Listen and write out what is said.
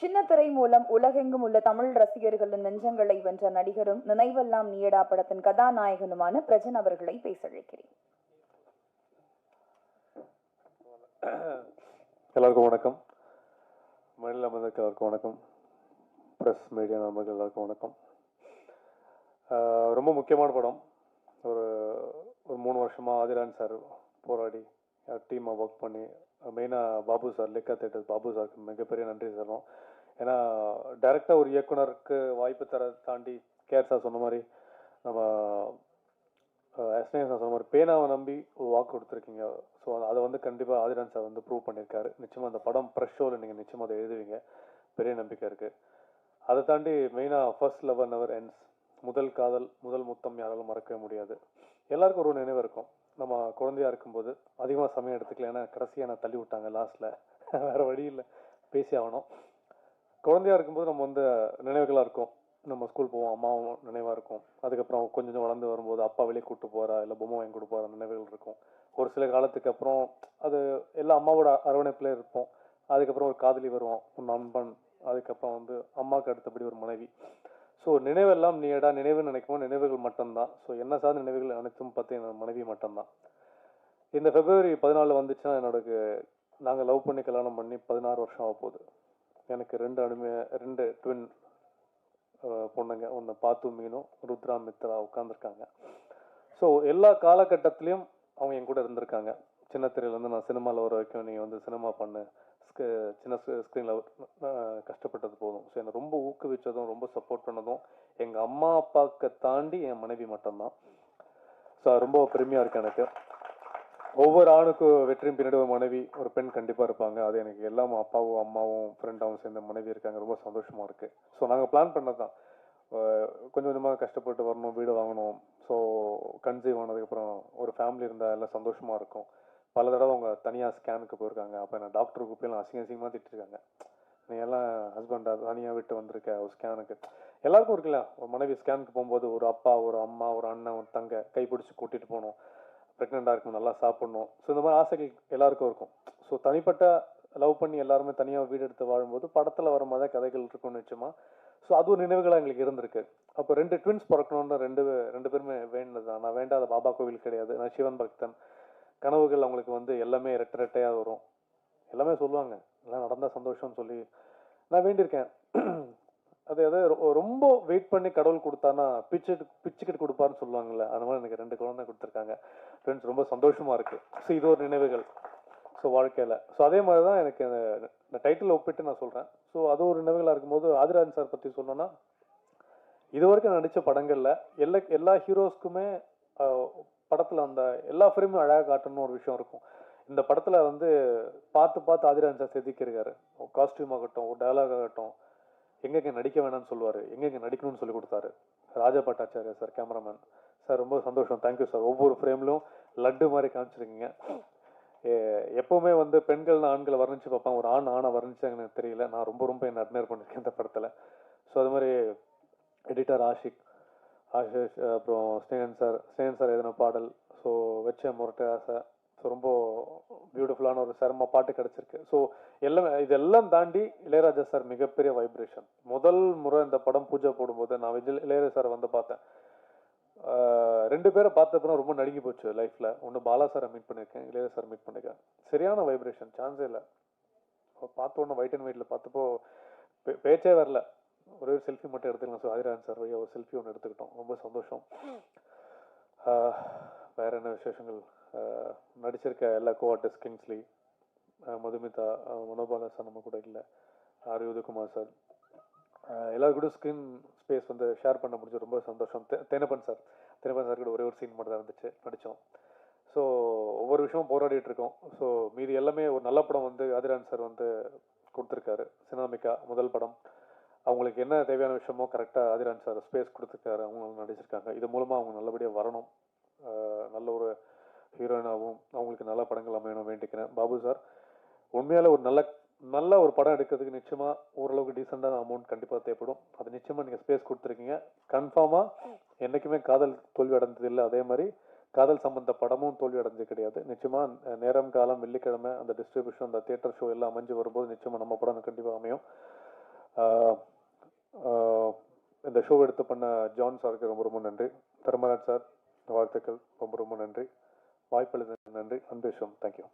சின்னத்திரை மூலம் உலகெங்கும் உள்ள தமிழ் ரசிகர்களின் நெஞ்சங்களை வென்ற நடிகரும் நினைவெல்லாம் நீயடா படத்தின் கதாநாயகனுமான பிரஜன் அவர்களை பேசழைக்கிறேன். எல்லாருக்கும் வணக்கம். மணில் அமர்ந்தக்கு எல்லாருக்கும் வணக்கம். ப்ரெஸ் மீடியா நண்பர்கள் எல்லாருக்கும் வணக்கம். ரொம்ப முக்கியமான படம். ஒரு 3 வருஷமாக ஆதிரான் சார் போராடி டீமாக ஒர்க் பண்ணி மெயினாக பாபு சார், லிக்கா தேட்டர் பாபு சாருக்கு மிகப்பெரிய நன்றி சொல்லணும். ஏன்னா டைரெக்டாக ஒரு இயக்குனருக்கு வாய்ப்பு தர தாண்டி கேஆர் சார் சொன்ன மாதிரி, நம்ம எஸ்னே சார் சொன்ன மாதிரி பேனாவை நம்பி ஒரு வாக்கு கொடுத்துருக்கீங்க. ஸோ அதை வந்து கண்டிப்பாக ஆதிரான் சார் வந்து ப்ரூவ் பண்ணியிருக்காரு. நிச்சயமாக அந்த படம் ப்ரெஷ் ஷோவில் நீங்கள் நிச்சயமாக அதை எழுதுவீங்க, பெரிய நம்பிக்கை இருக்குது. அதை தாண்டி மெயினாக ஃபர்ஸ்ட் லவ் நெவர் எண்ட்ஸ், முதல் காதல் முதல் முத்தம் யாராலும் மறக்கவே முடியாது. எல்லாருக்கும் ஒரு நினைவு இருக்கும். நம்ம குழந்தையா இருக்கும்போது அதிகமாக சமயம் எடுத்துக்கல, ஏன்னா கடைசியாக நான் தள்ளி விட்டாங்க லாஸ்ட்டில், வேறு வழி இல்லை, பேசி ஆகணும். குழந்தையா இருக்கும்போது நம்ம வந்து நினைவுகளாக இருக்கும். நம்ம ஸ்கூல் போவோம், அம்மாவும் நினைவாக இருக்கும். அதுக்கப்புறம் கொஞ்சம் வளர்ந்து வரும்போது அப்பா வெளியே கூப்பிட்டு போகிறா, இல்லை பொம்மை வாங்கி கொடுப்பார நினைவுகள் இருக்கும். ஒரு சில காலத்துக்கு அப்புறம் அது எல்லாம் அம்மாவோட அரவணைப்பில் இருப்போம். அதுக்கப்புறம் ஒரு காதலி வருவோம், ஒரு நண்பன், அதுக்கப்புறம் வந்து அம்மாவுக்கு அடுத்தபடி ஒரு மனைவி. ஸோ நினைவெல்லாம் நீடா, நினைவு நினைக்கும்போது நினைவுகள் மட்டும்தான். ஸோ என்ன சார்ந்த நினைவுகள் அனைத்தும் பற்றி என் மனைவி மட்டும்தான். இந்த February 14 வந்துச்சுன்னா என்னோட நாங்கள் லவ் பண்ணி கல்யாணம் பண்ணி 16 வருஷம் ஆக போகுது. எனக்கு 2 ட்வின் பொண்ணுங்க. ஒன்று பாத்து மீனும் ருத்ரா மித்ரா உட்காந்துருக்காங்க. ஸோ எல்லா காலகட்டத்திலையும் அவங்க என் கூட இருந்திருக்காங்க. சின்ன திரையிலேருந்து நான் சினிமாவில் வர வரைக்கும் நீங்கள் வந்து சினிமா பண்ணு, சின்ன ஸ்க்ரீனில் கஷ்டப்பட்டது போதும். ஸோ என்னை ரொம்ப ஊக்குவிச்சதும் ரொம்ப சப்போர்ட் பண்ணதும் எங்கள் அம்மா அப்பாவுக்கு தாண்டி என் மனைவி மட்டும்தான். ஸோ ரொம்ப பெருமையாக இருக்குது எனக்கு. ஒவ்வொரு ஆணுக்கும் வெற்றியும் பின்னாடி ஒரு மனைவி, ஒரு பெண் கண்டிப்பாக இருப்பாங்க. அது எனக்கு எல்லாம் அப்பாவும் அம்மாவும் ஃப்ரெண்டாகவும் சேர்ந்த மனைவி இருக்காங்க. ரொம்ப சந்தோஷமாக இருக்குது. ஸோ நாங்கள் பிளான் பண்ணது தான், கொஞ்சம் கொஞ்சமாக கஷ்டப்பட்டு வரணும், வீடு வாங்கணும். ஸோ கன்சீவ் ஆனதுக்கப்புறம் ஒரு ஃபேமிலி இருந்தால் எல்லாம் சந்தோஷமாக இருக்கும். பல தடவை அவங்க தனியாக ஸ்கேனுக்கு போயிருக்காங்க. அப்போ நான் டாக்டருக்கு போய் அசிங்கமாக திட்டிருக்காங்க. நீ எல்லாம் ஹஸ்பண்டாக தனியாக விட்டு வந்திருக்க ஒரு ஸ்கேனுக்கு. எல்லாருக்கும் இருக்குல்ல, ஒரு மனைவி ஸ்கேனுக்கு போகும்போது ஒரு அப்பா, ஒரு அம்மா, ஒரு அண்ணன், ஒரு தங்கை கைப்பிடிச்சி கூட்டிகிட்டு போகணும், ப்ரெக்னெண்ட்டாக இருக்கும், நல்லா சாப்பிட்ணும். ஸோ இந்த மாதிரி ஆசைகள் எல்லாருக்கும் இருக்கும். ஸோ தனிப்பட்ட லவ் பண்ணி எல்லாருமே தனியாக வீடு எடுத்து வாழும்போது படத்தில் வர மாதிரி கதைகள் இருக்கும் நிச்சயமாக. ஸோ அது ஒரு நினைவுகளாக எங்களுக்கு இருந்திருக்கு. அப்போ 2 ட்வின்ஸ் பிறக்கணுன்னு ரெண்டு பேருமே வேண்டினது தான். நான் வேண்டாத பாபா கோவில் கிடையாது. நான் சிவன் பக்தன். கனவுகள் அவங்களுக்கு வந்து எல்லாமே ரெட்டையாக வரும். எல்லாமே சொல்லுவாங்க, எல்லாம் நடந்தால் சந்தோஷம்னு சொல்லி நான் வேண்டியிருக்கேன். அது ரொம்ப வெயிட் பண்ணி கடவுள் கொடுத்தானா பிச்சுக்கிட்டு கொடுப்பாருன்னு சொல்லுவாங்கல்ல, அந்த மாதிரி எனக்கு 2 குழந்தை கொடுத்துருக்காங்க. ஃப்ரெண்ட்ஸ் ரொம்ப சந்தோஷமாக இருக்குது. ஸோ இது ஒரு நினைவுகள். ஸோ வாழ்க்கையில் ஸோ அதே மாதிரி தான் எனக்கு இந்த டைட்டில் ஒப்பிட்டு நான் சொல்கிறேன். ஸோ அது ஒரு நினைவுகளாக இருக்கும்போது ஆதிராஜன் சார் பற்றி சொல்லணும்னா, இது வரைக்கும் நடித்த படங்களில் எல்லா ஹீரோஸ்க்குமே படத்தில் அந்த எல்லா ஃப்ரேமும் அழகாக காட்டணும்னு ஒரு விஷயம் இருக்கும். இந்த படத்தில் வந்து பார்த்து ஆதிராஜன் சார் செதுக்கியிருக்காரு. காஸ்டியூம் ஆகட்டும், ஒரு டயலாக் ஆகட்டும், எங்கெங்கே நடிக்க வேணாம்னு சொல்லுவார், எங்கெங்கே நடிக்கணும்னு சொல்லி கொடுத்தாரு. ராஜா பட்டாச்சாரியா சார் கேமராமேன் சார், ரொம்ப சந்தோஷம், தேங்க்யூ சார். ஒவ்வொரு ஃப்ரேம்லையும் லட்டு மாதிரி காமிச்சிருக்கீங்க. எப்போவுமே வந்து பெண்கள் ஆண்களை வர்ணிச்சு பார்ப்பாங்க, ஒரு ஆணை வர்ணிச்சாங்க எனக்கு தெரியல. நான் ரொம்ப என்ன அட்மையர் பண்ணியிருக்கேன் இந்த படத்தில். ஸோ அது மாதிரி எடிட்டர் ஆஷிஷ், அப்புறம் ஸ்னேகன் சார் எதுனா பாடல், ஸோ வச்ச முரட்டை ஆசை. ஸோ ரொம்ப பியூட்டிஃபுல்லான ஒரு சிரம பாட்டு கிடச்சிருக்கு. ஸோ இதெல்லாம் தாண்டி இளையராஜா சார் மிகப்பெரிய வைப்ரேஷன். முதல் முறை இந்த படம் பூஜை போடும்போது நான் இளையராஜா சார் வந்து பார்த்தேன். 2 பேரை பார்த்தப்போ ரொம்ப நடுங்கி போச்சு லைஃப்பில். ஒன்று பாலா சாரை மீட் பண்ணியிருக்கேன், இளையராஜா சார் மீட் பண்ணியிருக்கேன். சரியான வைப்ரேஷன், சான்ஸே இல்லை. பார்த்த உடனே ஒயிட் அண்ட் ஒயிட்டில் பார்த்தப்போ பேச்சே வரல. ஒரே ஒரு செல்ஃபி மட்டும் எடுத்துக்கலாம். ஸோ ஆதிராஜன் சார் ஒரு செல்ஃபி ஒன்று எடுத்துக்கிட்டோம், ரொம்ப சந்தோஷம். வேறு என்ன விசேஷங்கள்? நடிச்சிருக்க எல்லா கோஆர்டிஸ்ட், கிங்ஸ்லி, மதுமிதா, மனோபாலா சார் நம்ம கூட இல்லை, ஆர் யுதகுமார் சார், எல்லாரும் கூட ஸ்க்ரீன் ஸ்பேஸ் வந்து ஷேர் பண்ண முடிஞ்சு ரொம்ப சந்தோஷம். தேனப்பன் சார் கூட ஒரே ஒரு சீன் மட்டும் தான் இருந்துச்சு, நடித்தோம். ஸோ ஒவ்வொரு விஷயமும் போராடிட்டு இருக்கோம். ஸோ மீதி எல்லாமே ஒரு நல்ல படம் வந்து ஆதிராஜன் சார் வந்து கொடுத்துருக்காரு. சினாமிகா முதல் படம், அவங்களுக்கு என்ன தேவையான விஷயமோ கரெக்டாக ஆதிராஜன் சார் ஸ்பேஸ் கொடுத்துருக்காரு. அவங்க நடிச்சிருக்காங்க. இது மூலமாக அவங்க நல்லபடியாக வரணும், நல்ல ஒரு ஹீரோயினாகவும் அவங்களுக்கு நல்ல படங்கள் அமையணும் வேண்டிக்கிறேன். பாபு சார் உண்மையால ஒரு நல்ல ஒரு படம் எடுக்கிறதுக்கு நிச்சயமாக ஓரளவுக்கு டீசெண்டான அமௌண்ட் கண்டிப்பாக தேவைப்படும். அது நிச்சயமாக நீங்கள் ஸ்பேஸ் கொடுத்துருக்கீங்க. கன்ஃபார்மாக என்றைக்குமே காதல் தோல்வி அடைந்தது இல்லை, அதே மாதிரி காதல் சம்பந்த படமும் தோல்வி அடைஞ்சது கிடையாது. நிச்சயமாக நேரம் காலம் வெள்ளிக்கிழமை அந்த டிஸ்ட்ரிபியூஷன், அந்த தியேட்டர் ஷோ எல்லாம் அமைஞ்சு வரும்போது நிச்சயமாக நம்ம படம் கண்டிப்பாக அமையும். இந்த ஷோ எடுத்து பண்ண ஜான் சாருக்கு ரொம்ப ரொம்ப நன்றி. தர்மராஜ் சார் வாழ்த்துக்கள், ரொம்ப ரொம்ப நன்றி. வாய்ப்பளித்த நன்றி. அன்பேஷம், தேங்க்யூ.